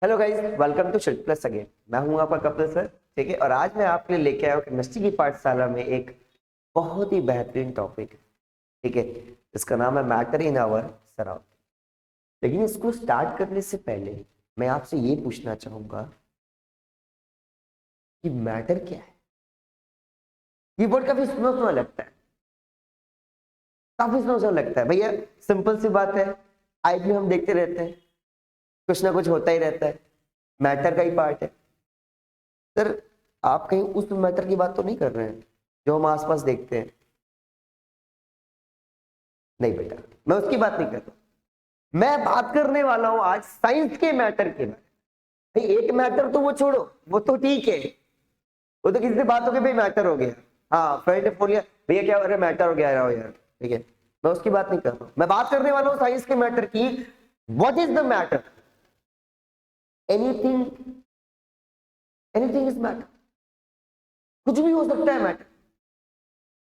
Hello guys, welcome to शिल्प plus again. मैं हूं आपका कपिल सर। ठीक है, और आज मैं आपके लिए लेके आया हूं केमिस्ट्री की पाठशाला में एक बहुत ही बेहतरीन टॉपिक। ठीक है, इसका नाम है मैटर इन आवर सराउंडिंग। लेकिन इसको स्टार्ट करने से पहले मैं आपसे ये पूछना चाहूंगा कि मैटर क्या है। ये वर्ड काफी सुना सुना लगता है, काफी सुना सुना लगता है भैया। सिंपल सी बात है, आज भी हम देखते रहते हैं, कुछ ना कुछ होता ही रहता है, मैटर का ही पार्ट है। सर, आप कहीं उस मैटर की बात तो नहीं कर रहे हैं जो हम आसपास देखते हैं? नहीं बेटा, मैं उसकी बात नहीं कर रहा। मैं बात करने वाला हूं आज साइंस के मैटर के बारे में। भाई एक मैटर तो वो छोड़ो, वो तो ठीक है, वो तो किसी से बात हो गई, भाई मैटर हो गया। हाँ, फ्रेंड ने फोन किया, भैया क्या हो रहा है, मैटर हो गया यार। ठीक है, मैं उसकी बात नहीं कर रहा हूं। मैं बात करने वाला हूं साइंस के मैटर की। What is the matter? Anything, anything is matter. कुछ भी हो सकता है मैटर।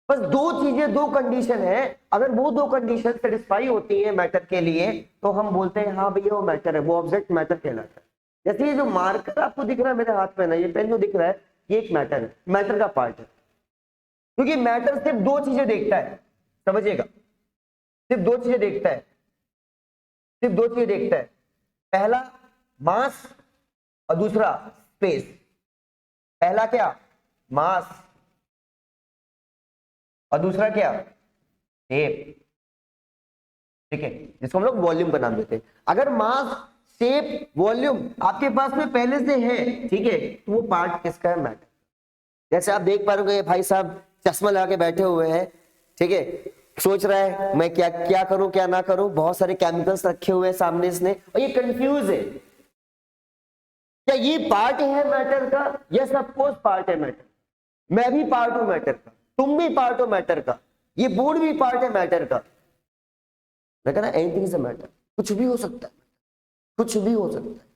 बस दो चीजें, दो कंडीशन है। अगर वो दो कंडीशन सेटिस्फाई होती है मैटर के लिए तो हम बोलते हैं हाँ भैया वो मैटर है, वो ऑब्जेक्ट मैटर कहलाता है। जैसे ये जो मार्कर आपको दिख रहा है मेरे हाथ में ना, ये पेन जो दिख रहा है, ये एक मैटर है, मैटर का पार्ट है। क्योंकि मैटर सिर्फ दो चीजें देखता है, समझिएगा, सिर्फ दो चीजें देखता है, सिर्फ दो चीजें देखता है। पहला मास और दूसरा स्पेस। पहला क्या? मास, और दूसरा क्या? शेप। ठीक है, जिसको हम लोग वॉल्यूम का नाम देते हैं। अगर मास, शेप, वॉल्यूम आपके पास में पहले से है, ठीक है, तो वो पार्ट किसका है? मैटर। जैसे आप देख पा रहे हो भाई साहब चश्मा लगा के बैठे हुए हैं, ठीक है, सोच रहा है मैं क्या क्या करूं क्या ना करूं, बहुत सारे केमिकल्स रखे हुए हैं सामने इसने, और ये कंफ्यूज है। क्या ये पार्ट है मैटर का? यस, ऑफ कोर्स पार्ट है मैटर। मैं भी पार्ट हूं मैटर का, तुम भी पार्ट हो मैटर का, ये बोर्ड भी पार्ट है मैटर का। मैं कहना एनीथिंग इज अ मैटर, कुछ भी हो सकता है, कुछ भी हो सकता है।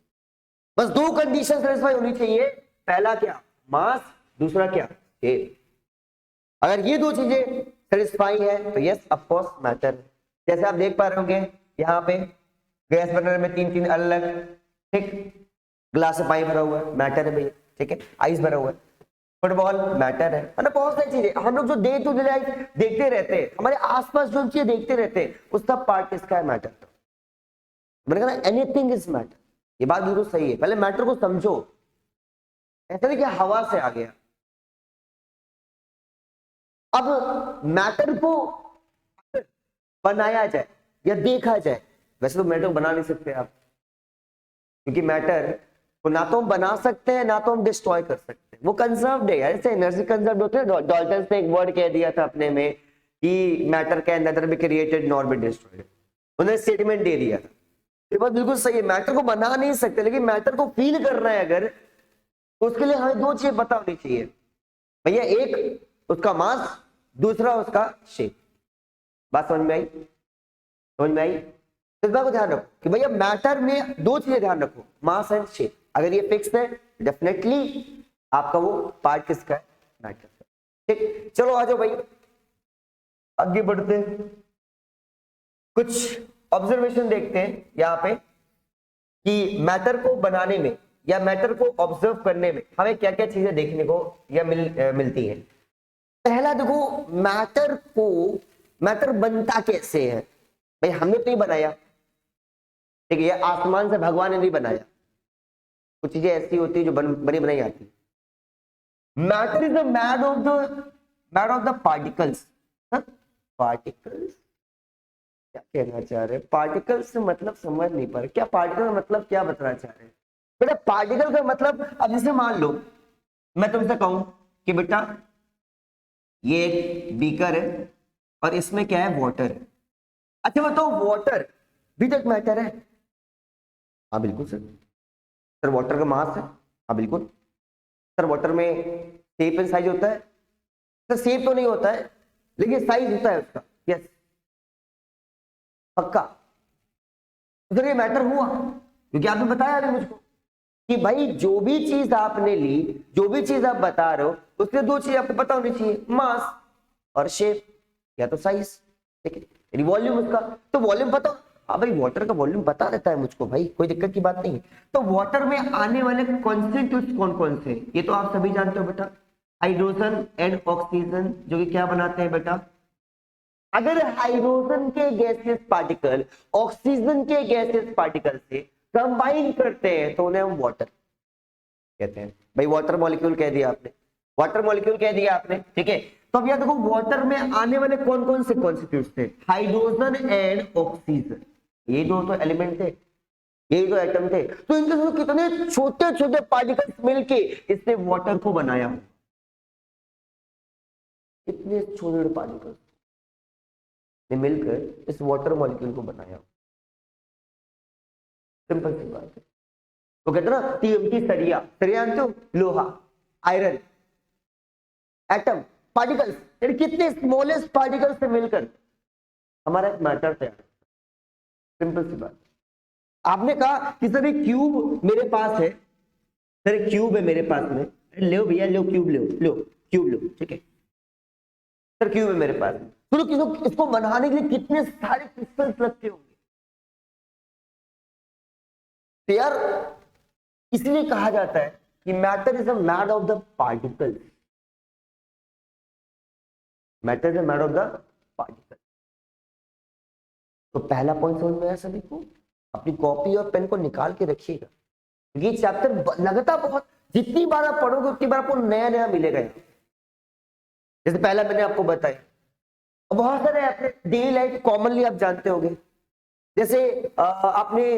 बस दो कंडीशन सेटिस्फाई होनी चाहिए। पहला क्या? मास, दूसरा क्या? शेप। अगर ये दो चीजें सेटिस्फाई है तो यस ऑफ कोर्स मैटर। जैसे आप देख पा रहे होंगे यहाँ पे गैस बर्नर में तीन तीन अलग, ठीक, ग्लास से पानी भरा हुआ है, मैटर है भैया। ठीक है, आइस भरा हुआ है, फुटबॉल मैटर है ना। बहुत सारी चीजें हम लोग जो डे टू डे लाइफ देखते रहते हैं, हमारे आसपास जो चीजें देखते रहते हैं, उसका पार्ट किसका है? मैटर। मैंने कहा एनीथिंग इज मैटर। ये बात बिल्कुल सही है। पहले मैटर को समझो, ऐसा नहीं कि हवा से आ गया। अब मैटर को बनाया जाए या देखा जाए, वैसे तो मैटर को बना नहीं सकते आप, क्योंकि मैटर को ना तो हम बना सकते हैं ना तो हम डिस्ट्रॉय कर सकते हैं। वो कंजर्व्ड है यार, जैसे एनर्जी कंजर्व्ड होते हैं। डॉल्टन ने एक वर्ड कह दिया था अपने में कि matter can nether be created nor be destroyed. उन्होंने स्टेटमेंट दे दिया था। ये बात बिल्कुल सही है, मैटर को बना नहीं सकते, लेकिन मैटर को फील करना है अगर, तो उसके लिए हमें दो चीजें पता होनी चाहिए भैया। एक उसका मास, दूसरा उसका शेप। बात समझ में आई? समझ में आई? इस बात को ध्यान रखो कि भैया मैटर में दो चीजें ध्यान रखो, मास एंड शेप। अगर ये फिक्स है डेफिनेटली आपका वो पार्ट किसका है? मैटर का। ठीक, चलो आ जाओ भाई, आगे बढ़ते हैं। कुछ ऑब्जर्वेशन देखते हैं यहाँ पे कि मैटर को बनाने में या मैटर को ऑब्जर्व करने में हमें क्या क्या चीजें देखने को या मिलती है। पहला देखो, मैटर बनता कैसे है? भाई हमने तो नहीं बनाया, ठीक है, ये आसमान से भगवान ने नहीं बनाया। कुछ चीजें ऐसी होती है जो बनी बनाई आती है। Matter is the mad of the particles. Particles क्या कहना चाह रहे हैं? पार्टिकल से मतलब समझ नहीं पा रहे, क्या पार्टिकल का मतलब क्या बताना चाह रहे हैं? बेटा पार्टिकल का मतलब, अब जैसे मान लो मैं तुमसे कहूं कि बेटा ये एक बीकर है और इसमें क्या है? वाटर है। अच्छा बताओ, वाटर भी तो एक मैटर है। हाँ बिल्कुल सर। सर वाटर का मास है। हाँ बिल्कुल सर। वाटर में शेप एंड साइज होता है। सर शेप तो नहीं होता है लेकिन साइज होता है उसका। यस, पक्का। तो सर ये मैटर हुआ क्योंकि आपने बताया अभी मुझको कि भाई जो भी चीज आपने ली, जो भी चीज आप बता रहे हो, उसमें दो चीज आपको पता होनी चाहिए, मास और शेप या तो साइज। ठीक है, वॉल्यूम उसका, तो वॉल्यूम पता, हाँ भाई वाटर का वॉल्यूम बता देता है मुझको भाई, कोई दिक्कत की बात नहीं है। तो वाटर में आने वाले कॉन्स्टिट्यूट्स कौन कौन से, ये तो आप सभी जानते हो बेटा, हाइड्रोजन एंड ऑक्सीजन, जो कि क्या बनाते हैं बेटा, अगर हाइड्रोजन के गैसियस पार्टिकल ऑक्सीजन के गैसियस पार्टिकल से कंबाइन करते हैं तो उन्हें हम वाटर कहते हैं। भाई वाटर मॉलिक्यूल कह दिया आपने, वाटर मॉलिक्यूल कह दिया आपने, ठीक है। तो अब याद देखो वाटर में आने वाले कौन कौन से कॉन्स्टिट्यूट्स थे, हाइड्रोजन एंड ऑक्सीजन, ये दो तो एलिमेंट थे, यही तो एटम थे। तो इनके साथ कितने छोटे छोटे पार्टिकल्स मिलके इसने वाटर को बनाया, कितने छोटे छोटे पार्टिकल्स ने मिलकर इस वाटर मॉलिक्यूल को बनाया। सिंपल सी बात है। तो कहते ना टीएमटी सरिया, सरिया जानते हो, लोहा, आयरन, एटम, पार्टिकल्स, यानी कितने स्मॉलेस्ट पार्टिकल से मिलकर हमारा एक मैटर तैयार। सिंपल सी बात। आपने कहा कि सर एक क्यूब मेरे पास है, सर एक क्यूब है मेरे पास में, लो भैया लो क्यूब, लो क्यूब लो, ठीक है सर क्यूब है मेरे पास। तो इसको बनाने के लिए कितने सारे क्रिस्टल्स लगते होंगे। तो यार इसलिए कहा जाता है कि matter is a mad of the particles, matter is a mad of the particle. तो पहला पॉइंट समझ में आया सभी को, अपनी कॉपी और पेन को निकाल के रखिएगा, ये चैप्टर लगता बहुत, जितनी बार आप पढ़ोगे उतनी बार आपको नया नया मिलेगा। जैसे पहला मैंने आपको बताया, बहुत सारे अपने डेली लाइफ कॉमनली आप जानते होंगे, जैसे आपने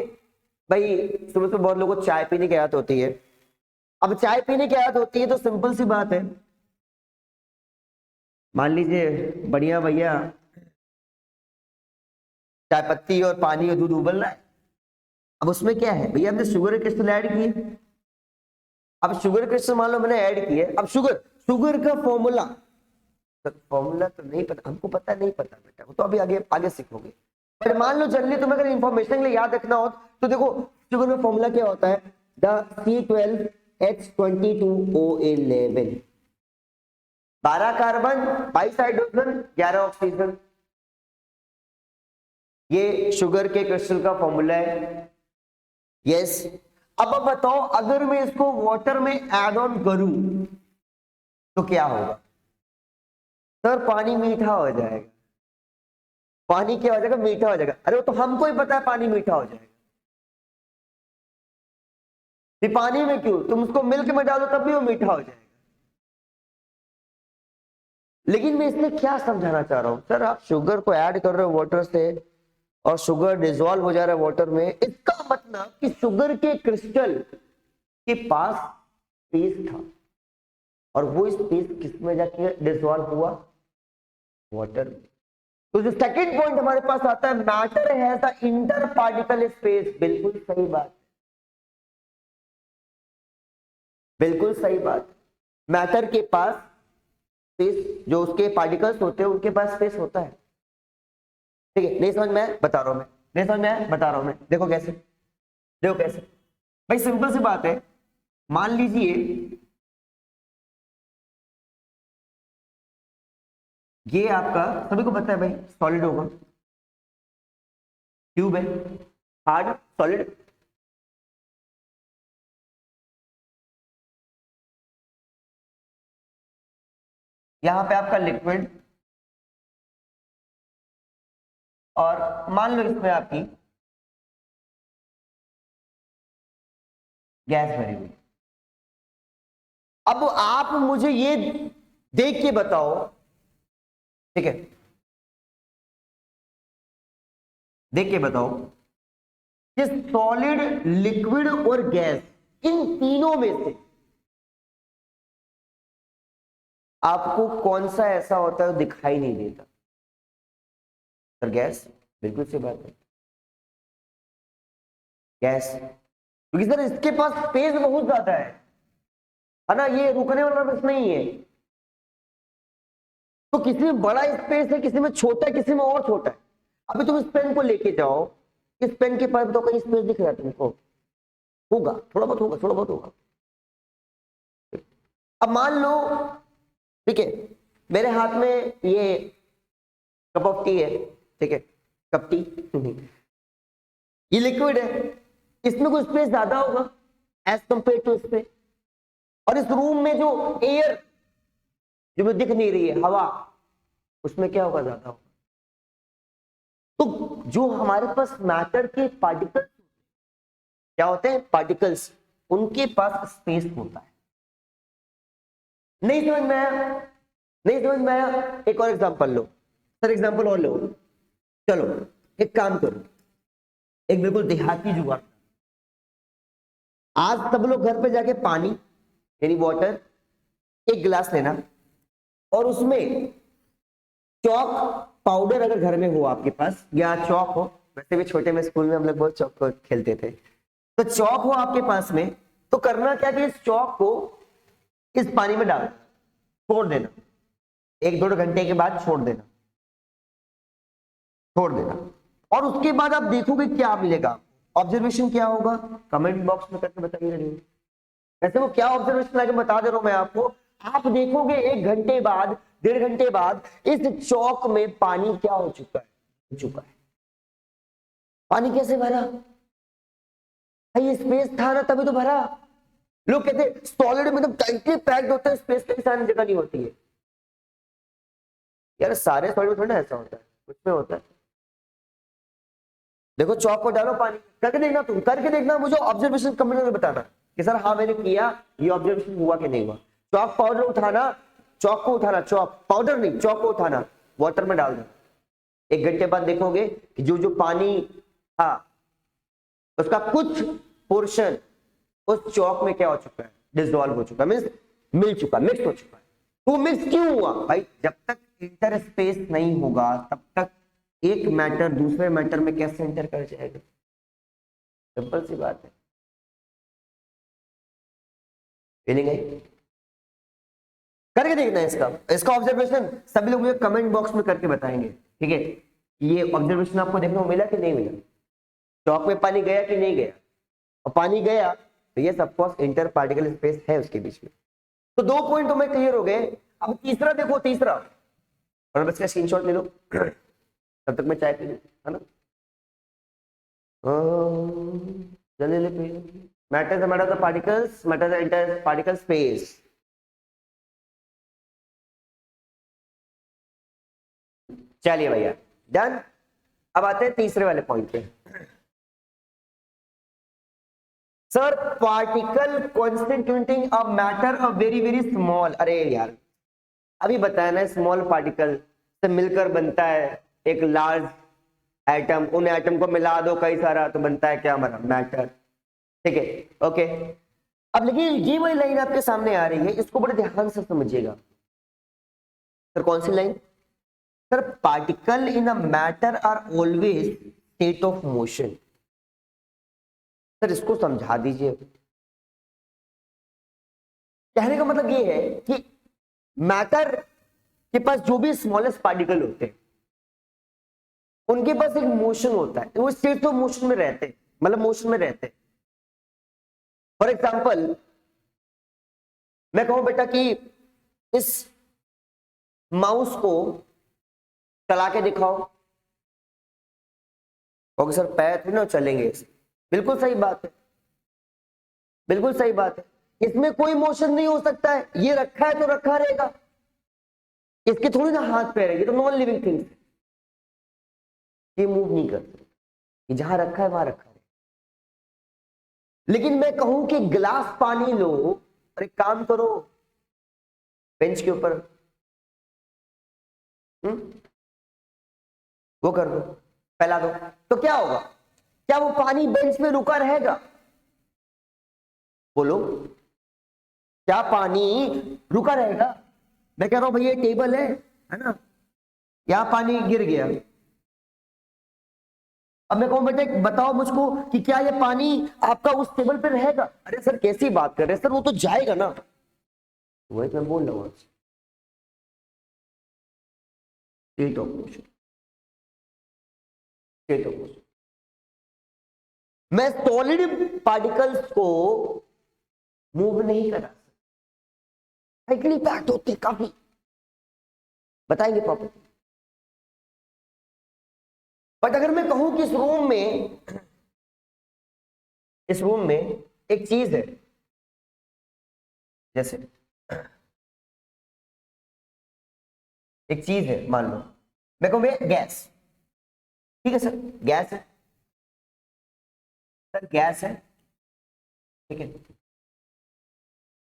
भाई सुबह सुबह बहुत लोगों को चाय पीने की आदत होती है। अब चाय पीने की आदत होती है तो सिंपल सी बात है, मान लीजिए बढ़िया भैया चाय पत्ती और पानी और दूध उबल रहा है। अब उसमें क्या है भैया, हमने शुगर क्रिस्टल ऐड किए। अब शुगर क्रिस्टल मान लो मैंने ऐड किए, अब शुगर का फॉर्मूला तो नहीं पता हमको, पता नहीं पता बेटा, वो तो अभी आगे आगे सीखोगे। पर मान लो जनरली तुम्हें अगर इंफॉर्मेशन के लिए याद रखना हो तो देखो शुगर में फॉर्मूला क्या होता है, the C12H22O11, 12 carbon 22 hydrogen 11 oxygen, ये शुगर के क्रिस्टल का फॉर्मूला है। यस अब बताओ अगर मैं इसको वाटर में ऐड ऑन करूं तो क्या होगा, सर पानी मीठा हो जाएगा। पानी क्या हो जाएगा, मीठा हो जाएगा। अरे वो तो हमको ही पता है पानी मीठा हो जाएगा, पानी में क्यों, तुम उसको मिल्क में डालो तब भी वो मीठा हो जाएगा। लेकिन मैं इसमें क्या समझाना चाह रहा हूं, सर आप शुगर को ऐड कर रहे हो वाटर से और शुगर डिसॉल्व हो जा रहा है वाटर में, इसका मतलब कि शुगर के क्रिस्टल के पास स्पेस था और वो स्पेस किस में जाके डिसॉल्व हुआ, वाटर में। तो जो सेकंड पॉइंट हमारे पास आता है, matter has the inter particle space, बिल्कुल सही बात, बिल्कुल सही बात। मैटर के पास स्पेस, जो उसके पार्टिकल्स होते हैं उनके पास स्पेस होता है, ठीक है। नहीं समझ में बता रहा हूं मैं, नहीं समझ में बता रहा हूं मैं, देखो कैसे, देखो कैसे भाई, सिंपल सी बात है। मान लीजिए ये आपका सभी को पता है भाई सॉलिड होगा, ट्यूब है, हार्ड सॉलिड, यहां पे आपका लिक्विड, और मान लो इसमें आपकी गैस भरी हुई। अब आप मुझे ये देख के बताओ, ठीक है, देख के बताओ कि सॉलिड, लिक्विड और गैस, इन तीनों में से आपको कौन सा ऐसा होता है दिखाई नहीं देता, सर गैस, बिल्कुल सही बात है, गैस, क्योंकि सर इसके पास स्पेस बहुत ज्यादा है ना, ये रुकने वाला बस नहीं है। तो किसी में बड़ा स्पेस है, किसी में छोटा है, किसी में और छोटा है। अभी तुम इस पेन को लेके जाओ, इस पेन के पास तो कहीं स्पेस दिख रहा है तुमको, होगा थोड़ा बहुत, होगा थोड़ा बहुत होगा। अब मान लो, ठीक है, मेरे हाथ में ये कप ऑफ टी है, ठीक है, कप टी, ये लिक्विड है, इसमें कुछ स्पेस ज्यादा होगा एज कंपेयर टू इस पे, और इस रूम में जो एयर जो मुझे दिख नहीं रही है, हवा, उसमें क्या होगा, ज्यादा होगा। तो जो हमारे पास मैटर के पार्टिकल्स क्या होते हैं, पार्टिकल्स, उनके पास स्पेस होता है। नहीं समझ में आया, नहीं समझ में आया? एक और एग्जांपल लो सर, एग्जांपल और लो। चलो एक काम करो, एक बिल्कुल देहाती जुगाड़, आज सब लोग घर पे जाके पानी यानी वाटर एक गिलास लेना, और उसमें चौक पाउडर अगर घर में हो आपके पास, या चौक हो, वैसे भी छोटे में स्कूल में हम लोग बहुत चौक को खेलते थे, तो चौक हो आपके पास में, तो करना क्या कि इस चौक को इस पानी में डाल छोड़ देना, 1-2 घंटे के बाद छोड़ देना, छोड़ देना, और उसके बाद आप देखोगे क्या मिलेगा, ऑब्जर्वेशन क्या होगा, कमेंट बॉक्स में करके बताइए। वैसे वो क्या ऑब्जर्वेशन आगे बता दे रहा हूं मैं आपको, आप देखोगे 1 घंटे बाद, 1.5 घंटे बाद इस चौक में पानी क्या हो चुका है, पानी कैसे भरा भाई, ये स्पेस था ना तभी तो भरा। लोग कहते हैं सॉलिड में एकदम टाइटली पैक्ड होता है, स्पेस की सारी जगह नहीं होती है। यार सारे सॉलिड में थोड़ा ऐसा होता है, कुछ में होता है। देखो चौक को डालो पानी, करके देखना, तुम करके देखना, मुझे ऑब्जर्वेशन कमेंट में बताना कि सर हाँ मैंने किया, ये ऑब्जर्वेशन हुआ कि नहीं हुआ। चौक पाउडर उठाना, चौक को उठाना, चौक पाउडर नहीं, चौक को उठाना, वाटर में डाल दो, 1 घंटे बाद देखोगे कि जो जो पानी था उसका कुछ पोर्शन उस चौक में क्या हो चुका है, डिसॉल्व हो चुका है, मींस मिल चुका, मिक्स हो चुका है। तो मिक्स क्यों हुआ भाई, जब तक इंटर स्पेस नहीं होगा तब तक एक मैटर दूसरे मैटर में कैसे इंटर कर जाएगा, सिंपल सी बात है। फीलिंग है, करके देखना है इसका ऑब्जर्वेशन सभी लोग मुझे कमेंट बॉक्स में करके बताएंगे, ठीक है। ये ऑब्जर्वेशन आपको देखने को मिला कि नहीं मिला, चौक में पानी गया कि नहीं गया, और पानी गया तो ये सब कोर्स इंटर पार्टिकल स्पेस है उसके बीच में। तो 2 पॉइंट तो मैं क्लियर हो गए। अब तीसरा देखो, तीसरा, और बस का स्क्रीनशॉट ले लो तब तक मैं चाय पी लूं, है ना। जल्दी ले P. Matter the particles, matter the inter particle space. चलिए भैया डन। अब आते हैं तीसरे वाले पॉइंट पे। Sir particle constituting a matter a very very small, अरे यार अभी बताया ना, स्मॉल पार्टिकल से मिलकर बनता है एक लार्ज एटम, उन एटम को मिला दो कई सारा तो बनता है क्या, हमारा मैटर, ठीक है, ओके। अब लेकिन ये वही लाइन आपके सामने आ रही है, इसको बड़े ध्यान से समझिएगा। सर कौन सी line, sir particle in a matter are always state of motion. Sir इसको समझा दीजिए। कहने का मतलब ये है कि मैटर के पास जो भी स्मॉलेस्ट पार्टिकल होते हैं उनके पास एक मोशन होता है, वो स्टेट ऑफ मोशन में रहते हैं, मतलब मोशन में रहते हैं। फॉर एग्जाम्पल मैं कहूं बेटा कि इस माउस को चला के दिखाओ, ओके सर पैर थोड़ी ना चलेंगे, बिल्कुल सही बात है, बिल्कुल सही बात है, इसमें कोई मोशन नहीं हो सकता है, ये रखा है तो रखा रहेगा, इसके थोड़ी ना हाथ पैर है, ये तो नॉन लिविंग थिंग्स है, ये मूव नहीं करते, जहां रखा है वहां रखा है। लेकिन मैं कहूं कि गिलास पानी लो और एक काम करो बेंच के ऊपर वो कर दो, फैला दो, तो क्या होगा, क्या वो पानी बेंच पे रुका रहेगा, बोलो क्या पानी रुका रहेगा। मैं कह रहा हूं भैया टेबल है ना, यहां पानी गिर गया, अब मैं कहूं बेटे बताओ मुझको कि क्या ये पानी आपका उस टेबल पे रहेगा, अरे सर कैसी बात कर रहे हैं सर, वो तो जाएगा ना, वही मैं बोल रहा हूं आपसे, state of motion, state of motion. मैं सॉलिड पार्टिकल्स को मूव नहीं करा, साइकिल पैक्ड होते काफी, बताएंगे प्रॉपर्टी। बट अगर मैं कहूं कि इस रूम में इस रूम में एक चीज है, जैसे एक चीज है, मान लो मेरे को गैस, ठीक है सर, गैस है सर, गैस है, ठीक है।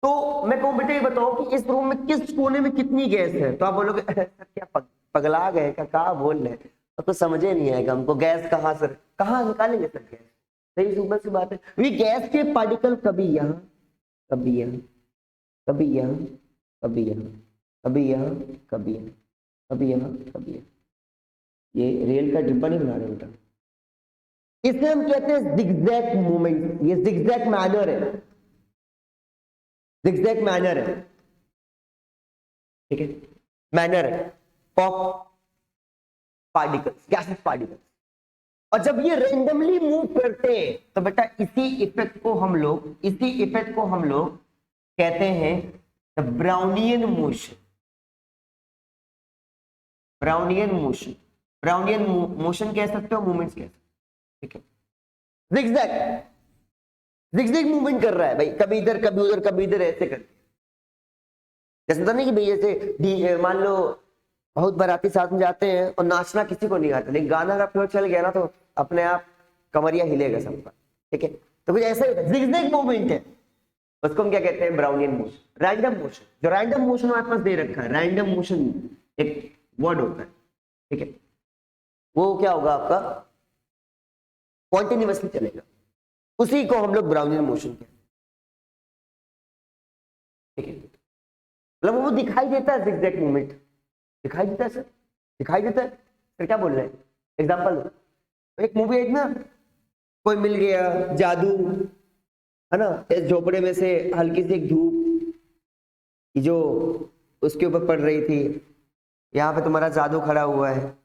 तो मैं कहूं बेटे ये बताओ कि इस रूम में किस कोने में कितनी गैस है, तो आप बोलोगे सर क्या पगला गए क्या बोल रहे हैं, तो समझे नहीं आएगा हमको, गैस कहाँ सर, कहाँ निकालेंगे सर गैस, सही सिंपल सी बात है। ये गैस के पार्टिकल कभी यहाँ, कभी यहाँ, कभी यहाँ, कभी यहाँ, कभी यहाँ, कभी यहाँ, कभी यहाँ, कभी यहाँ, ये रेल का डिब्बा नहीं बना रहे बेटा, इसे हम कहते हैं जिगजैग मूवमेंट, ये जिगजैग मैनर है, जिगजैग मैनर है, ठीक है, मैनर है ऑफ पार्टिकल्स, गैसेस पार्टिकल्स। और जब ये रेंडमली मूव करते हैं तो बेटा इसी इफेक्ट को हम लोग कहते हैं the Brownian motion, Brownian motion, Brownian motion कह सकते हो, मूवमेंट्स कह सकते हो, ठीक है। जिगजैग, जिगजैग मूवमेंट कर रहा है भाई, कभी इधर कभी उधर कभी इधर, ऐसे करके, जैसे तो नहीं कि भाई जैसे मान लो बहुत बाराती साथ में जाते हैं और नाचना किसी को नहीं आता, लेकिन गाना अगर फ्लोर चल गया ना तो अपने आप कमरिया हिलेगा सबका, ठीक है। तो कुछ ऐसा ही जिगजैग मूवमेंट है, उसको हम क्या कहते हैं, ब्राउनियन मोशन, रैंडम मोशन। जो रैंडम मोशन हमारे पास दे रखा है, रैंडम मोशन एक वर्ड होता है, ठीक है, वो क्या होगा आपका, कॉन्टिन्यूअसली चलेगा, उसी को हम लोग ब्राउनियन मोशन कहते हैं, ठीक है। मतलब वो दिखाई देता है, जिगजैग मूवमेंट दिखाई देता है सर, दिखाई देता है सर, क्या बोल रहे हैं, एग्जांपल दो। एक मूवी है ना, कोई मिल गया जादू, है ना, इस झोपड़े में से हल्की सी एक धूप जो उसके ऊपर पड़ रही थी, यहाँ पे तुम्हारा जादू खड़ा हुआ है,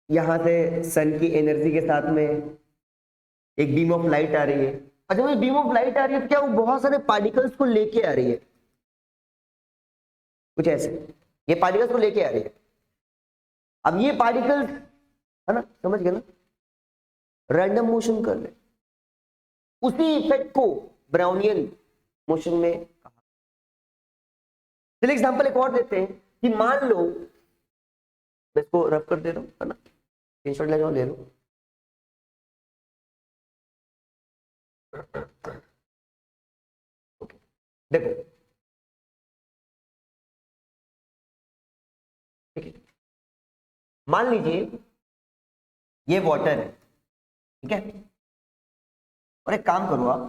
यहाँ से सन की एनर्जी के साथ में एक बीम ऑफ लाइट आ रही है, और जब ये बीम ऑफ लाइट आ रही है तो क्या वो बहुत सारे पार्टिकल्स को लेके आ रही है, कुछ ऐसे, ये पार्टिकल्स को लेके आ रही है। अब ये पार्टिकल्स, है ना, समझ गए ना, रैंडम मोशन कर रहे, उसी इफेक्ट को ब्राउनियन मोशन में कहा। चलिए एग्जांपल एक और देते हैं कि मान लो, मैं इसको रफ कर दे रहा हूं, है ना, स्क्रीनशॉट ले जाओ, ले लो, ओके, देखो, ठीक है, मान लीजिए ये वाटर है, ठीक है, और एक काम करो आप,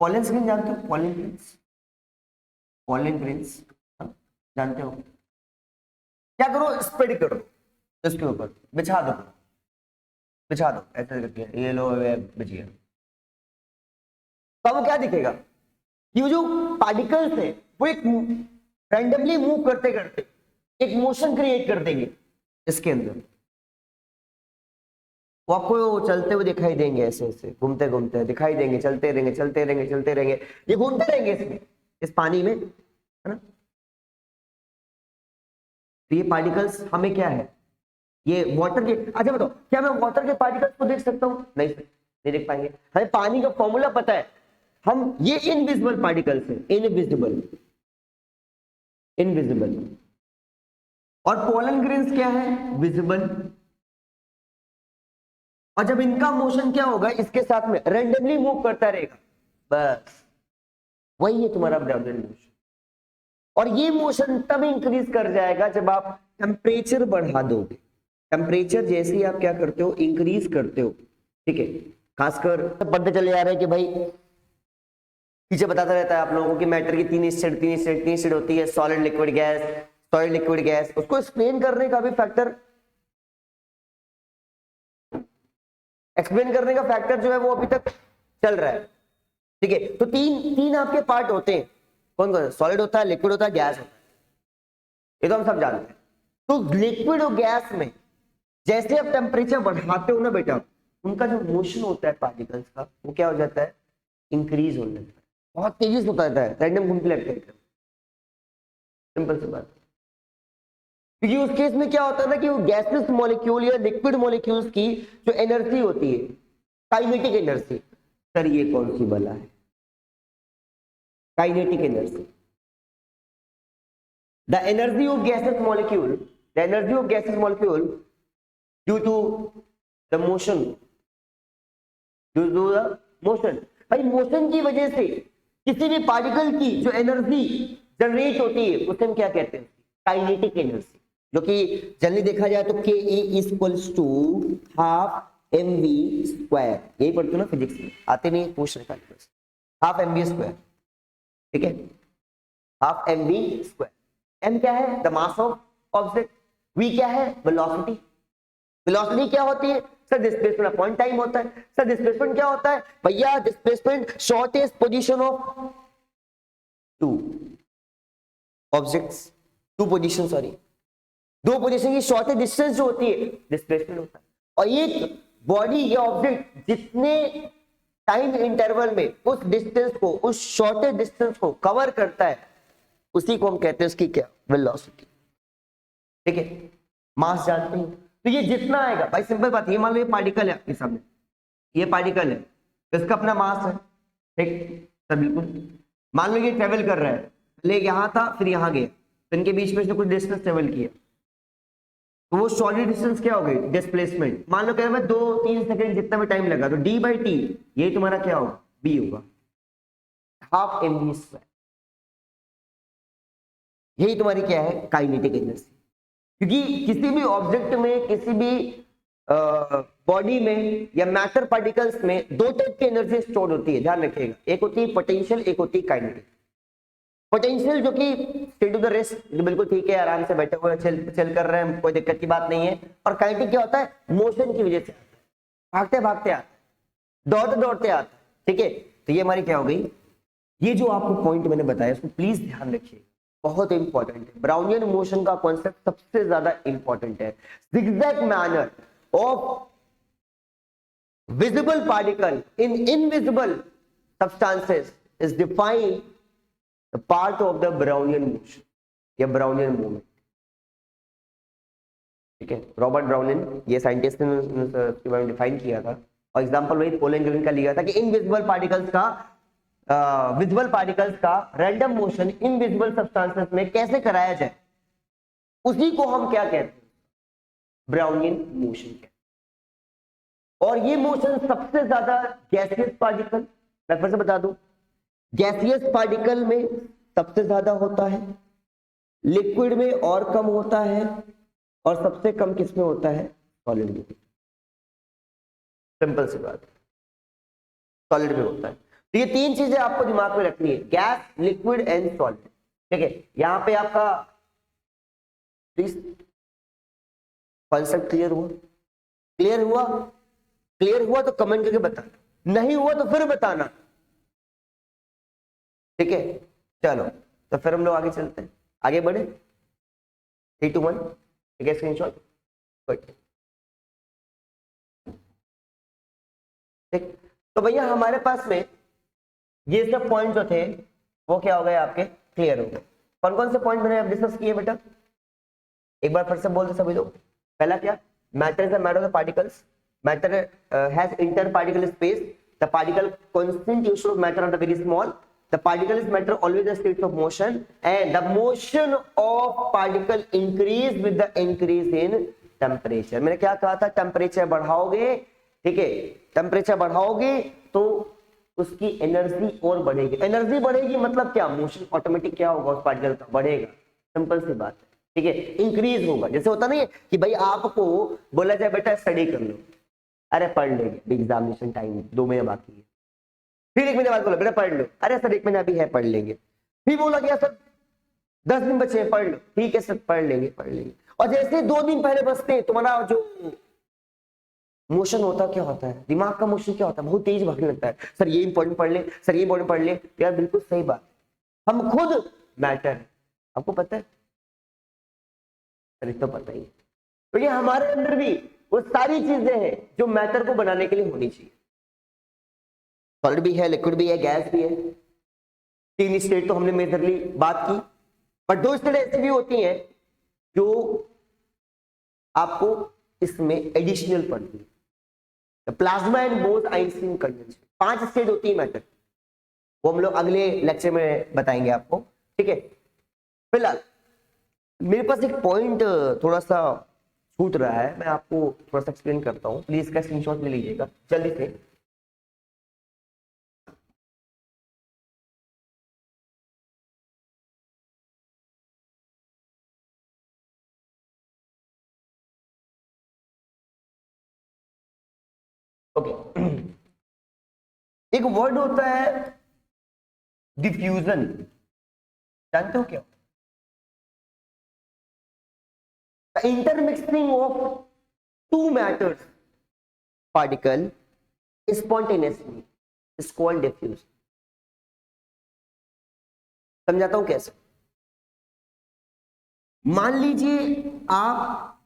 पॉलन ग्रेन जानते हो, पॉलन ग्रेन्स, पॉलन ग्रेन्स जानते हो, क्या करो, स्प्रेड करो इसके ऊपर, बिछा दो, बिछा दो ऐसे करके, ये लो बिछ गया, तो अब क्या दिखेगा, ये जो पार्टिकल्स है वो एक रैंडमली मूव करते करते एक मोशन क्रिएट कर देंगे इसके अंदर, वो आपको चलते हुए दिखाई देंगे, ऐसे ऐसे घूमते घूमते दिखाई देंगे, चलते रहेंगे चलते रहेंगे चलते रहेंगे, ये घूमते रहेंगे इसमें, इस पानी में, है ना। तो ये पार्टिकल्स हमें क्या है, ये वाटर के, अच्छा बताओ क्या मैं वाटर के पार्टिकल्स को देख सकता हूं, नहीं देख पाएंगे, हमें पानी का फॉर्मूला पता है, हम ये इनविजिबल पार्टिकल्स हैं, इनविजिबल, इनविजिबल, और पोलन ग्रेन्स क्या है, विजिबल, और जब इनका मोशन क्या होगा, इसके साथ में रैंडमली मूव करता रहेगा, बस वही है तुम्हारा ब्राउनियन मोशन। और ये मोशन तब इंक्रीज कर जाएगा जब आप टेम्परेचर बढ़ा दोगे, टेम्परेचर जैसे ही आप क्या करते हो, इंक्रीज करते हो, ठीक है। खासकर पढ़ते चले जा रहे हैं कि भाई पीछे बताता रहता है आप लोगों को कि मैटर की तीन स्टेट होती है, solid, liquid, gas, solid, liquid, gas, उसको एक्सप्लेन करने का भी फैक्टर, एक्सप्लेन करने का फैक्टर जो है वो अभी तक चल रहा है, ठीक है। तो तीन आपके पार्ट होते हैं, कौन कौन, सॉलिड होता है, लिक्विड होता है, गैस होता है, ये तो हम सब जानते हैं। तो लिक्विड और गैस में जैसे आप टेम्परेचर बढ़ाते हो ना बेटा, उनका जो मोशन होता है पार्टिकल्स का, वो क्या हो जाता है, इंक्रीज होने लगता है, बहुत तेजी से होता है, रैंडम घूमने लगता है, सिंपल सी बात। क्योंकि उस केस में क्या होता है ना कि वो गैसेस मॉलिक्यूल या लिक्विड मॉलिक्यूल्स की जो एनर्जी होती है, काइनेटिक एनर्जी, सर ये कौन सी बला है? Kinetic energy. The energy of gases molecule, the energy of gases molecule due to the motion, due to the motion. भाई मोशन की वजह से किसी भी पार्टिकल की जो एनर्जी जनरेट होती है उसे हम क्या कहते हैं? काइनेटिक एनर्जी, जो कि जनरली देखा जाए तो K E is equals to half mv square. यही पढ़ते हो ना फिजिक्स में, आते नहीं पूछ रहे खाली बस। हाफ mv स्क्वायर, ठीक है, हाफ mv स्क्वायर। m क्या है? The mass of object. v क्या है? वेलोसिटी। वेलोसिटी क्या होती है? सर डिस्प्लेसमेंट अपॉन टाइम होता है। सर डिस्प्लेसमेंट क्या होता है? भैया displacement shortest position of two objects, two position, sorry दो पोजीशन की शॉर्टेस्ट डिस्टेंस जो होती है डिस्प्लेसमेंट होता है। और एक बॉडी या ऑब्जेक्ट जितने टाइम इंटरवल में उस डिस्टेंस को, उस शॉर्टेस्ट डिस्टेंस को कवर करता है, उसी को हम कहते हैं उसकी क्या? वेलोसिटी। ठीक है, मास जानते हैं तो ये जितना आएगा, भाई सिंपल बात है, ये मान लो ये पार्टिकल है आपके सामने, ये पार्टिकल है तो इसका अपना मास है, ठीक सर बिल्कुल। मान लो ये ट्रेवल कर रहा है, पहले यहां था फिर यहां गया, तो इनके बीच में इसने कुछ डिस्टेंस ट्रेवल किया, तो वो सॉलिड डिस्टेंस क्या हो गई? डिस्प्लेसमेंट। मान लो कह रहा है 2-3 सेकंड जितना भी टाइम लगा, तो डी बाई टी ये तुम्हारा क्या होगा? बी होगा, हाफ एम वी स्क्वायर। यही तुम्हारी क्या है? Kinetic energy. क्योंकि किसी भी ऑब्जेक्ट में, किसी भी बॉडी में या मैटर पार्टिकल्स में दो टाइप की एनर्जी स्टोर होती है, ध्यान रखिएगा। एक होती है पोटेंशियल, एक होती है काइनेटिक। पोटेंशियल जो कि स्टेट ऑफ द रेस्ट, जो बिल्कुल ठीक है, आराम से बैठे हुए चल कर रहे हैं, कोई दिक्कत की बात नहीं है। और काइनेटिक क्या होता है? मोशन की वजह से आता है, भागते भागते आता है, दौड़ते दौड़ते आता है, ठीक है। तो ये हमारी क्या हो गई? ये जो आपको पॉइंट मैंने बताया इसको प्लीज ध्यान रखिए, बहुत इंपॉर्टेंट है। ब्राउनियन मोशन का कॉन्सेप्ट सबसे ज्यादा इंपॉर्टेंट है। zigzag manner of visible particle in invisible substances is defined the part of the Brownian motion या Brownian movement, ठीक है। रॉबर्ट ब्राउनियन ये साइंटिस्ट ने इसके बारे में डिफाइन किया था, और एग्जांपल वही पोलेंगरिन का लिया था कि इनविजिबल पार्टिकल्स का विजिबल पार्टिकल्स का रैंडम मोशन इनविजिबल सब्सटेंसेस में कैसे कराया जाए, उसी को हम क्या कहते हैं? ब्राउनियन मोशन कहते हैं। और ये मोशन सबसे ज्यादा गैसियस पार्टिकल, मैं फिर से बता दूं, गैसियस पार्टिकल में सबसे ज्यादा होता है, लिक्विड में और कम होता है, और सबसे कम किस में होता है? सॉलिड में। सिंपल सी बात, सॉलिड में होता है। तो ये तीन चीजें आपको दिमाग में रखनी है, गैस, लिक्विड एंड सॉलिड, ठीक है। यहां पे आपका प्लीज कॉन्सेप्ट क्लियर हुआ? क्लियर हुआ? क्लियर हुआ तो कमेंट करके बताना, नहीं हुआ तो फिर बताना, ठीक है। चलो तो फिर हम लोग आगे चलते हैं, आगे बढ़े। 3, 2, 1, ठीक है, स्क्रीनशॉट, ठीक। तो भैया हमारे पास में ये सब पॉइंट जो थे वो क्या हो गए आपके? क्लियर हो गए। कौन कौन से पॉइंट मैंने डिस्कस किए बेटा? एक बार फिर से बोल दे सभी लोग। पहला क्या? Matter is a matter of the particles, matter has inter particle space, the particle constitution of matter are very small, the particle is matter always a state of motion, and the motion of particle increase with the increase in temperature। मैंने क्या कहा था? Temperature बढ़ाओगे, ठीक है, temperature बढ़ाओगे तो उसकी energy और बढ़ेगी। एनर्जी बढ़ेगी मतलब क्या? मोशन ऑटोमेटिक क्या होगा? उस पार्टिकल का बढ़ेगा, सिंपल सी बात है, ठीक है। इंक्रीज होगा, जैसे होता नहीं है कि भाई आपको बोला जाए बेटा स्टडी कर लो, अरे पढ़ लेंगे, एग्जामिनेशन टाइम 2 महीने बाकी है, फिर 1 महीने बाद बोला बेटा पढ़ लो, अरे सर 1 महीना अभी है, पढ़ लेंगे, फिर बोला गया सर 10 दिन बचे हैं, पढ़ लो, ठीक है सर पढ़ लेंगे, पढ़ लेंगे। और जैसे 2 दिन पहले बचते हैं, तुम्हारा जो मोशन होता क्या होता है? दिमाग का मोशन क्या होता है? बहुत तेज भागने लगता है, सर ये इंपॉर्टेंट पढ़ ले, सर ये इंपॉर्टेंट पढ़ ले। यार बिल्कुल सही बात, हम खुद मैटर, आपको पता है, सर तो पता ही है। तो ये हमारे अंदर भी वो सारी चीजें हैं जो मैटर को बनाने के लिए होनी चाहिए। सॉलिड भी है, लिक्विड भी है, गैस भी है, 3 स्टेट तो हमने मेजरली बात की, पर 2 स्टेट ऐसी भी होती हैं जो आपको इसमें एडिशनल पढ़नी है, plasma and Bose-Einstein condensation. 5 state होती है मैटर, वो हम लोग अगले लेक्चर में बताएंगे आपको, ठीक है। फिलहाल मेरे पास एक पॉइंट थोड़ा सा छूट रहा है, मैं आपको थोड़ा सा एक्सप्लेन करता हूँ, प्लीज इसका स्क्रीनशॉट ले लीजिएगा जल्दी से। ओके एक वर्ड होता है डिफ्यूजन, जानते हो क्या? Intermixing of two matters particle spontaneously is called diffusion. समझाता हूं कैसे। मान लीजिए आप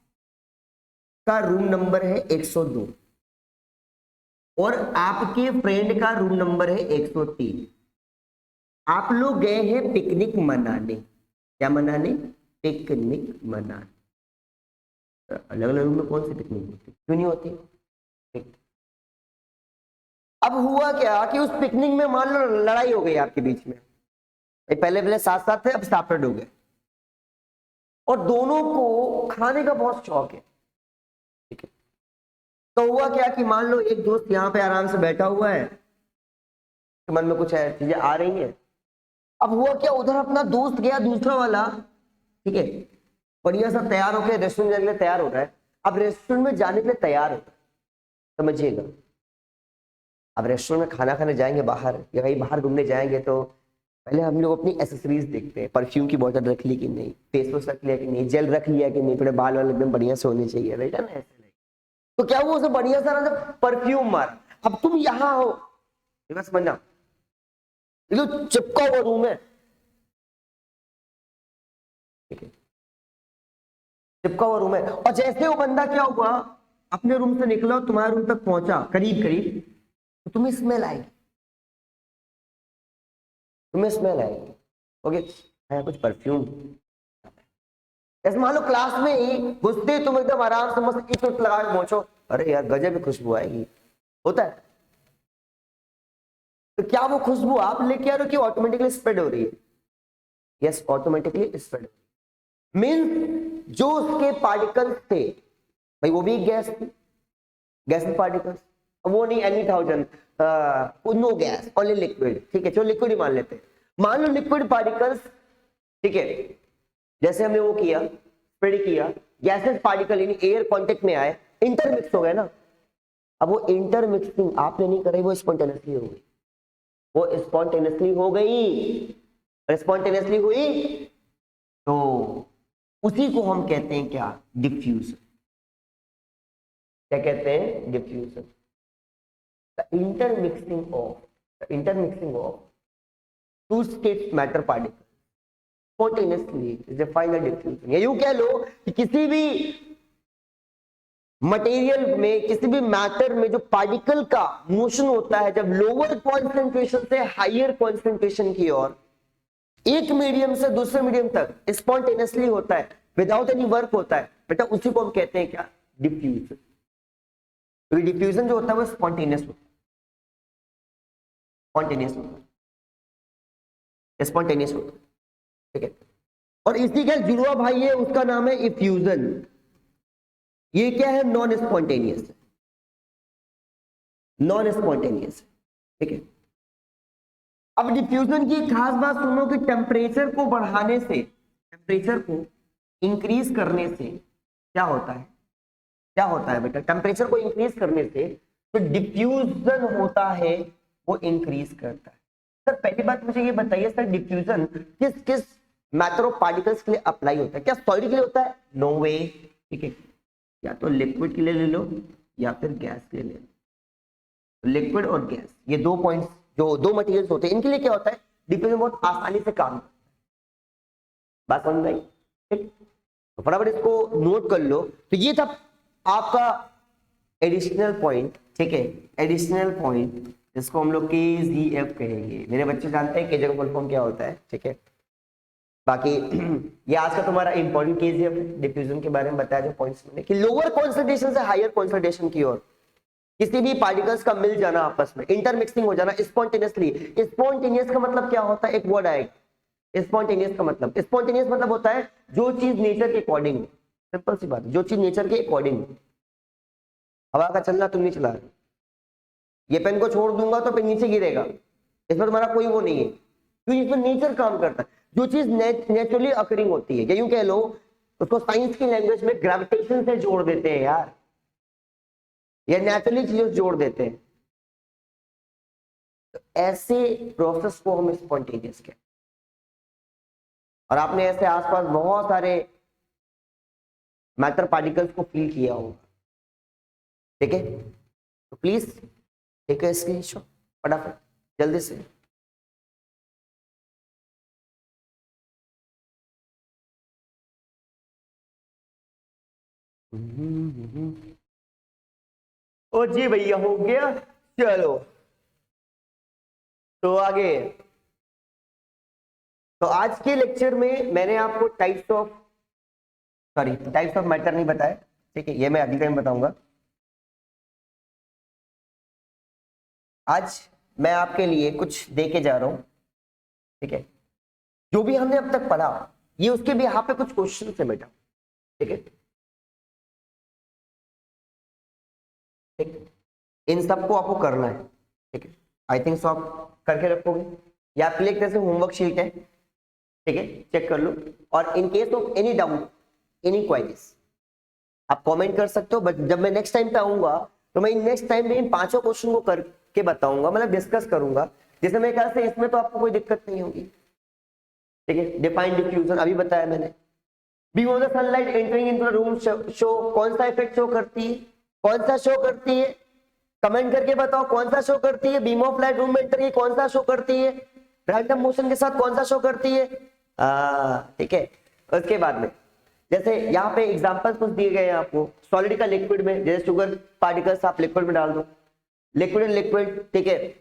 का रूम नंबर है 102 और आपके फ्रेंड का रूम नंबर है 103। आप लोग गए हैं पिकनिक मनाने, क्या मनाने? पिकनिक मनाने। अलग अलग रूम में कौन सी पिकनिक होती, क्यों नहीं होती? अब हुआ क्या कि उस पिकनिक में मान लो लड़ाई हो गई आपके बीच में, पहले पहले साथ साथ थे, अब सेपरेट हो गए, और दोनों को खाने का बहुत शौक है, ठीक है। तो हुआ क्या कि मान लो एक दोस्त यहाँ पे आराम से बैठा हुआ है, तो मन में कुछ है चीजें आ रही हैं। अब हुआ क्या, उधर अपना दोस्त गया दूसरा वाला, ठीक है, बढ़िया सा तैयार होकर रेस्टोरेंट जाने के लिए तैयार हो रहा है। अब रेस्टोरेंट में जाने के लिए तैयार होता है, समझिएगा। अब रेस्टोरेंट में खाना खाने जाएंगे बाहर या कहीं बाहर घूमने जाएंगे, तो पहले हम लोग अपनी एसेसरीज देखते हैं, परफ्यूम की बोतल रख ली कि नहीं, फेस वॉश रख लिया कि नहीं, जेल रख लिया कि नहीं, थोड़े बाल वाल एकदम बढ़िया से होने चाहिए, राइट है ना, ऐसे नहीं। तो क्या वो उसे बढ़िया सा ना परफ्यूम मार। अब तुम यहाँ हो, बस समझना, ये तो चिपका हुआ रूम है, ठीक है, चिपका हुआ रूम है। और जैसे वो बंदा क्या हुआ, अपने रूम से निकला, तुम्हारे रूम तक पहुंचा करीब करीब, तो तुम्हें स्मेल आएगी, तुम्हें स्मेल आएगी, ओके, कुछ परफ्यूम। जैसे मान लो क्लास में ही घुसते तुम एकदम आराम से मस्त एक मिनट लगा के पहुंचो, अरे यार गजब की खुशबू आएगी, होता है। तो क्या वो खुशबू आप लेके आ रहे हो कि ऑटोमेटिकली स्प्रेड हो रही है? Yes, automatically spread. मींस जो उसके पार्टिकल्स थे, भाई वो भी गैस थी, गैस में पार्टिकल्स, वो नहीं any thousand, no gas, only liquid, ठीक है, चलो लिक्विड ही मान लेते हैं। मान लो लिक्विड पार्टिकल्स, ठीक है, जैसे हमने वो किया, स्प्रेड किया, गैसेस पार्टिकल यानी एयर कांटेक्ट में आए, इंटरमिक्स हो गए ना। अब वो इंटरमिक्सिंग आपने नहीं कराई, वो स्पॉन्टेनियसली हो गई, वो स्पॉन्टेनियसली हो गई, स्पॉन्टेनियसली हुई, तो उसी को हम कहते हैं क्या? डिफ्यूजन। क्या कहते हैं? Diffusion. Intermixing of two state matter particle spontaneously is defined as diffusion। या यूं कह लो कि किसी भी मटेरियल में, किसी भी मैटर में जो पार्टिकल का मोशन होता है, जब लोअर कॉन्सेंट्रेशन से हायर कॉन्सेंट्रेशन की ओर एक मीडियम से दूसरे मीडियम तक स्पॉन्टेनियसली होता है, विदाउट एनी वर्क होता है, बेटा उसी को हम कहते हैं क्या? डिफ्यूजन। तो डिफ्यूजन जो होता है वो स्पॉन्टेनियस होता है, स्पॉन्टेनियस होता है, स्पॉन्टेनियस होता है, ठीक है। और इसी का जुड़वा भाई है, उसका नाम है इफ्यूजन। ये क्या है? नॉन स्पॉन्टेनियस, नॉन स्पॉन्टेनियस, ठीक है। अब डिफ्यूजन की खास बात सुनो कि टेम्परेचर को बढ़ाने से, टेम्परेचर को इंक्रीज करने से क्या होता है? क्या होता है बेटा? टेम्परेचर को इंक्रीज करने से तो डिफ्यूजन होता है, वो इंक्रीज करता है। सर पहली बात मुझे ये बताइए, सर डिफ्यूजन किस किस मैटर ऑफ पार्टिकल्स के लिए अप्लाई होता है? क्या सॉलिड के लिए होता है? नो वे, ठीक है, या तो लिक्विड के लिए ले लो या फिर गैस के लिए ले लो। लिक्विड और गैस, ये दो पॉइंट्स, जो दो मटेरियल्स होते हैं, इनके लिए क्या होता है? डिफ्यूजन बहुत आसानी से काम करता है। बात समझ में आई? ठीक, तो फटाफट इसको नोट कर लो। तो ये था आपका एडिशनल पॉइंट, ठीक है, एडिशनल पॉइंट, जिसको हम लोग KGF कहेंगे। मेरे बच्चे जानते हैं KGF का फुल फॉर्म क्या होता है, ठीक है। बाकी ये आज का तुम्हारा इंपॉर्टेंट KGF डिफ्यूजन के बारे में बताया जो पॉइंट्स मैंने, कि लोअर कॉन्सेंट्रेशन से हायर कॉन्सेंट्रेशन की ओर किसी भी पार्टिकल्स का मिल जाना आपस में, इंटरमिक्सिंग हो जाना स्पॉन्टेनियसली। स्पॉन्टेनियस का मतलब क्या होता है, एक वर्ड आएगा स्पॉन्टेनियस का मतलब। स्पॉन्टेनियस मतलब होता है जो चीज नेचर के अकॉर्डिंग, सिंपल सी बात है, जो चीज नेचर के अकॉर्डिंग। हवा का चलना तुम नहीं चला रहे, ये पेन को छोड़ दूंगा तो पेन नीचे गिरेगा, इसमें तुम्हारा कोई वो नहीं है, क्योंकि इसमें नेचर काम करता है। जो चीज नेचुरली अकरिंग होती है, या यूं कह लो उसको साइंस की लैंग्वेज में ग्रेविटेशन से जोड़ देते हैं यार, या नेचुरली चीजें जोड़ देते हैं, तो ऐसे प्रोसेस को हम स्पॉन्टेनियस कहते हैं। और आपने ऐसे आसपास बहुत सारे मैटर पार्टिकल्स को फील किया होगा, ठीक है। तो प्लीज टेक अ स्क्रीनशॉट फटाफट जल्दी से। ओ जी भैया हो गया, चलो तो आगे। तो आज के लेक्चर में मैंने आपको टाइप्स ऑफ मैटर नहीं बताया, ठीक है, ये मैं अगले टाइम बताऊंगा। आज मैं आपके लिए कुछ दे के जा रहा हूं, ठीक है। जो भी हमने अब तक पढ़ा ये उसके भी यहाँ पे कुछ क्वेश्चन है बेटा, ठीक है। ठीक, इन सबको आपको करना है, ठीक है। आई थिंक सो आप करके रखोगे, या आपके लिए एक तरह से होमवर्क शीट है, ठीक है, चेक कर लो। और in case of any doubt, any queries, आप कमेंट कर सकते हो। बट जब मैं नेक्स्ट टाइम पे आऊंगा तो मैं नेक्स्ट टाइम में इन 5 क्वेश्चन को करके बताऊंगा, मतलब डिस्कस करूंगा, जिसमें मेरे ख्याल से इसमें तो आपको कोई दिक्कत नहीं होगी, ठीक है। डिफाइंड डिफ्यूजन अभी बताया मैंने। Beam of the sunlight entering into the room show, कौन सा इफेक्ट शो करती है, कौन सा शो करती है, कमेंट करके बताओ कौन सा शो करती है। बीम ऑफ लाइट रूम में एंटर की कौन सा शो करती है, रैंडम मोशन के साथ कौन सा शो करती है, ठीक है। उसके बाद में जैसे यहाँ पे एग्जांपल्स कुछ दिए गए हैं आपको, सॉलिड का लिक्विड में, जैसे शुगर पार्टिकल्स आप लिक्विड में डाल दो, लिक्विड एंड लिक्विड, ठीक है,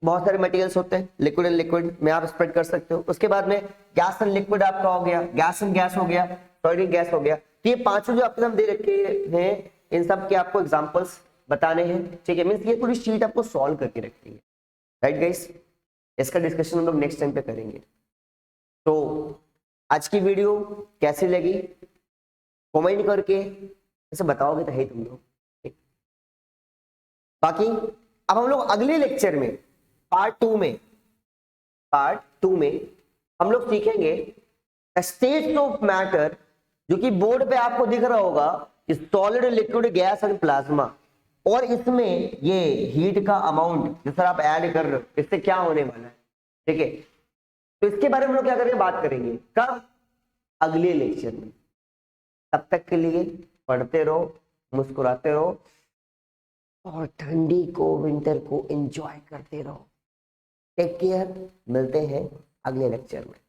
बहुत सारे मटेरियल्स होते हैं लिक्विड एंड लिक्विड में आप स्प्रेड कर सकते हो। उसके बाद में गैस एंड लिक्विड आपका हो गया, गैस एंड गैस हो गया, सॉलिड गैस हो गया। तो ये पांचों जो आपके सामने दे रखे हैं, इन सब के आपको एग्जांपल्स बताने हैं, ठीक है। मींस ये पूरी शीट आपको सॉल्व करके रखनी है, राइट गाइस। इसका डिस्कशन हम लोग नेक्स्ट टाइम पे करेंगे। तो आज की वीडियो कैसी लगी कमेंट करके ऐसे बताओगे तो है तुम लोग, ठीक। बाकी अब हम लोग अगले लेक्चर में पार्ट टू में हम लोग सीखेंगे स्टेट्स ऑफ मैटर, जो कि बोर्ड पे आपको दिख रहा होगा, solid, liquid, gas and plasma. और इसमें ये हीट का अमाउंट जो सर आप ऐड कर रहे हो, इससे क्या होने वाला है, ठीक है। तो इसके बारे में हम लोग क्या करेंगे, बात करेंगे कब, अगले लेक्चर में। तब तक के लिए पढ़ते रहो, मुस्कुराते रहो और ठंडी को, विंटर को एंजॉय करते रहो। टेक केयर, मिलते हैं अगले लेक्चर में।